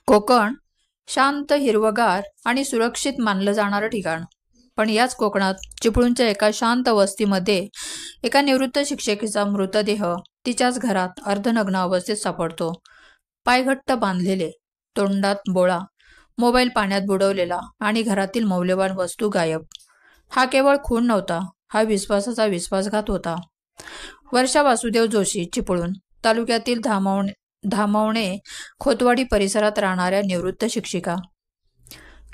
कोकण शांत, हिरवगार आणि सुरक्षित मानलं जाणारं ठिकाण. पण याच कोकणात चिपळूणच्या एका शांत वस्तीमध्ये एका निवृत्त शिक्षिकेचा मृतदेह तिच्याच घरात अर्धनग्न अवस्थेत सापडतो. पाय घट्ट बांधलेले, तोंडात बोळा, मोबाईल पाण्यात बुडवलेला आणि घरातील मौल्यवान वस्तू गायब. हा केवळ खून नव्हता, हा विश्वासाचा विश्वासघात होता. वर्षा वासुदेव जोशी, चिपळूण तालुक्यातील धामवणे खोतवाडी परिसरात राहणाऱ्या निवृत्त शिक्षिका.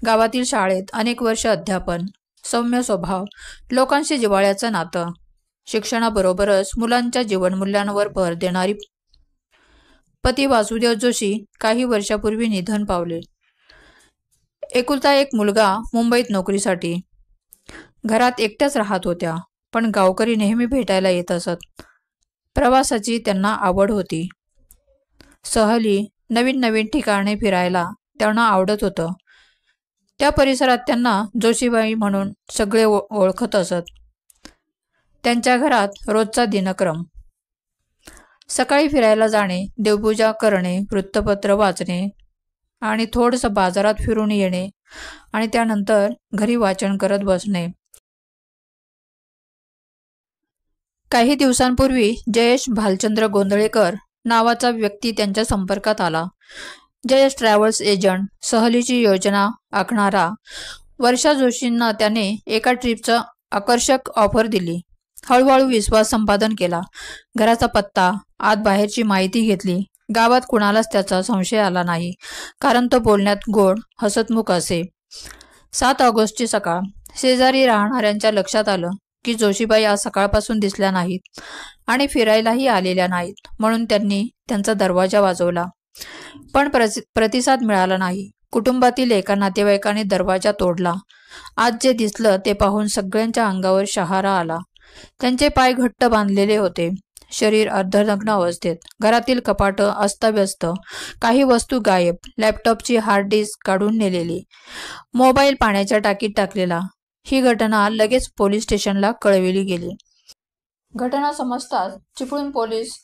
गावातील शाळेत अनेक वर्ष अध्यापन, सौम्य स्वभाव, लोकांशी जिव्हाळ्याचं नातं, शिक्षणाबरोबरच मुलांच्या जीवनमूल्यांवर भर देणारी. पती वासुदेव जोशी काही वर्षापूर्वी निधन पावले. एकुलता एक मुलगा मुंबईत नोकरीसाठी. घरात एकट्याच राहत होत्या, पण गावकरी नेहमी भेटायला येत असत. प्रवासाची त्यांना आवड होती. सहली, नवीन नवीन ठिकाणे फिरायला त्यांना आवडत होतं. त्या परिसरात त्यांना जोशीबाई म्हणून सगळे ओळखत असत. त्यांच्या घरात रोजचा दिनक्रम: सकाळी फिरायला जाणे, देवपूजा करणे, वृत्तपत्र वाचणे आणि थोडंसं बाजारात फिरून येणे आणि त्यानंतर घरी वाचन करत बसणे. काही दिवसांपूर्वी जयेश भालचंद्र गोंधळेकर नावाचा व्यक्ती त्यांच्या संपर्कात आला. जयेश ट्रॅव्हल्स एजंट, सहलीची योजना आखणारा. वर्षा जोशींना त्याने एका ट्रिपचं आकर्षक ऑफर दिली. हळूहळू विश्वास संपादन केला. घराचा पत्ता, आत बाहेरची माहिती घेतली. गावात कुणालाच त्याचा संशय आला नाही, कारण तो बोलण्यात गोड, हसतमुख असे. 7 ऑगस्टची सकाळ. शेजारी राहणाऱ्यांच्या लक्षात आलं की जोशीबाई आज सकाळपासून दिसल्या नाहीत आणि फिरायलाही आलेल्या नाहीत, म्हणून त्यांनी त्यांचा दरवाजा वाजवला. पण प्रतिसाद मिळाला नाही. कुटुंबातील एका नातेवाईकाने दरवाजा तोडला. आज जे दिसलं ते पाहून सगळ्यांच्या अंगावर शहारा आला. त्यांचे पाय घट्ट बांधलेले होते, शरीर अर्धनग्न अवस्थेत, घरातील कपाटं अस्ताव्यस्त, काही वस्तू गायब, लॅपटॉपची हार्ड डिस्क काढून नेलेली, मोबाईल पाण्याच्या टाकीत टाकलेला. ही घटना लगेच पोलीस स्टेशनला कळविली गेली. घटना समजताच चिपळूण पोलीस,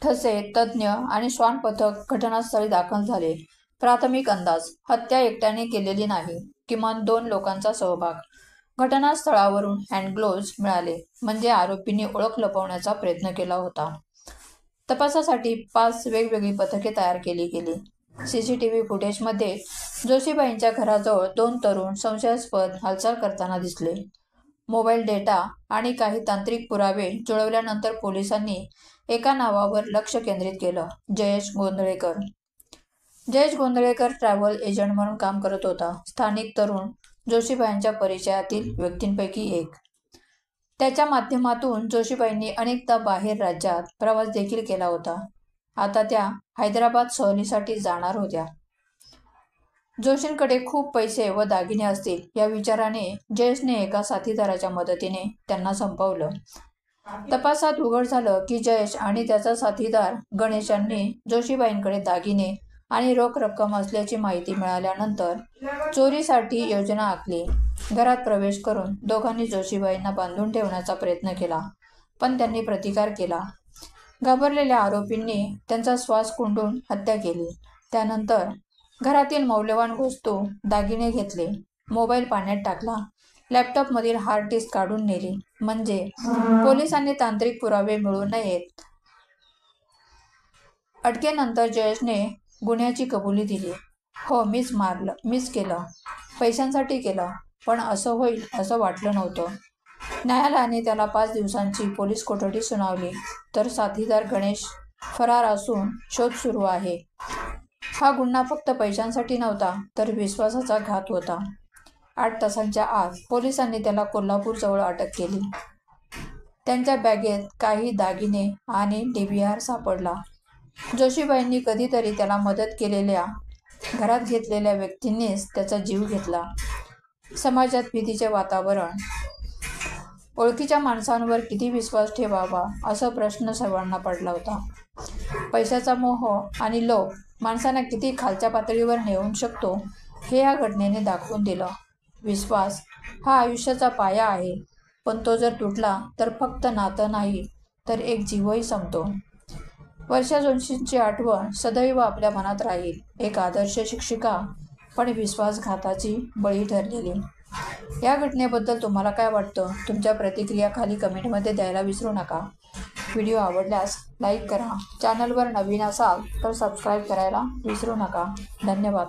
ठसे तज्ज्ञ आणि श्वान पथक घटनास्थळी दाखल झाले. प्राथमिक अंदाज: हत्या एकट्याने केलेली नाही, किमान 2 लोकांचा सहभाग. घटनास्थळावरून हँडग्लोव्ज मिळाले, म्हणजे आरोपींनी ओळख लपवण्याचा प्रयत्न केला होता. तपासासाठी 5 वेगवेगळी पथके तयार केली गेली. सीसीटीव्ही फुटेजमध्ये जोशीबाईंच्या घराजवळ 2 तरुण संशयास्पद हालचाल करताना दिसले. मोबाईल डेटा आणि काही तांत्रिक पुरावे जुळवल्यानंतर पोलिसांनी एका नावावर लक्ष केंद्रित केलं: जयेश गोंधळेकर. जयेश गोंधळेकर ट्रॅव्हल एजंट म्हणून काम करत होता. स्थानिक तरुण, जोशीबाईंच्या परिचयातील व्यक्तींपैकी एक. त्याच्या माध्यमातून जोशीबाईंनी अनेकदा बाहेर राज्यात प्रवास देखील केला होता. आता त्या हैदराबाद सहलीसाठी जाणार होत्या. जोशींकडे खूप पैसे व दागिने असतील या विचाराने जयेशने एका साथीदाराच्या मदतीने त्यांना संपवलं. तपासात उघड झालं की जयेश आणि त्याचा साथीदार गणेश यांनी जोशीबाईंकडे दागिने आणि रोख रक्कम असल्याची माहिती मिळाल्यानंतर चोरीसाठी योजना आखली. घरात प्रवेश करून दोघांनी जोशीबाईंना बांधून ठेवण्याचा प्रयत्न केला, पण त्यांनी प्रतिकार केला. घाबरलेल्या आरोपींनी त्यांचा श्वास कोंडून हत्या केली. त्यानंतर घरातील मौल्यवान वस्तू, दागिने घेतले, मोबाईल पाण्यात टाकला, लॅपटॉपमधील हार्ड डिस्क काढून नेली, म्हणजे पोलिसांनी तांत्रिक पुरावे मिळू नयेत. अटकेनंतर जयेशने गुन्ह्याची कबुली दिली. हो, मीच केलं. पैशांसाठी केलं, पण असं होईल असं वाटलं नव्हतं. न्यायालयाने त्याला 5 दिवसांची पोलीस कोठडी सुनावली. तर साथीदार गणेश फरार असून शोध सुरू आहे. हा गुन्हा फक्त पैशांसाठी नव्हता, तर विश्वासाचा घात होता. 8 तासांच्या आत पोलिसांनी त्याला कोल्हापूरजवळ अटक केली. त्यांच्या बॅगेत काही दागिने आणि DVR सापडला. जोशीबाईंनी कधीतरी त्याला मदत केलेल्या, घरात घेतलेल्या व्यक्तींनीच त्याचा जीव घेतला. समाजात भीतीचे वातावरण. ओळखीच्या माणसांवर किती विश्वास ठेवावा असा प्रश्न सर्वांना पडला होता. पैशाचा मोह आणि लोभ माणसांना किती खालच्या पातळीवर नेऊन शकतो हे या घटनेने दाखवून दिलं. विश्वास हा आयुष्याचा पाया आहे, पण तो जर तुटला तर फक्त नातं नाही, तर एक जीवही संपतो. वर्षा जोशींची आठवण सदैव आपल्या मनात राहील. एक आदर्श शिक्षिका, पण विश्वासघाताची बळी ठरलेली. या घटनेबद्दल तुम्हाला काय वाटतं? तुमच्या प्रतिक्रिया खाली कमेंटमध्ये द्यायला विसरू नका. व्हिडिओ आवडल्यास लाईक करा. चॅनलवर नवीन असाल तर सबस्क्राईब करायला विसरू नका. धन्यवाद.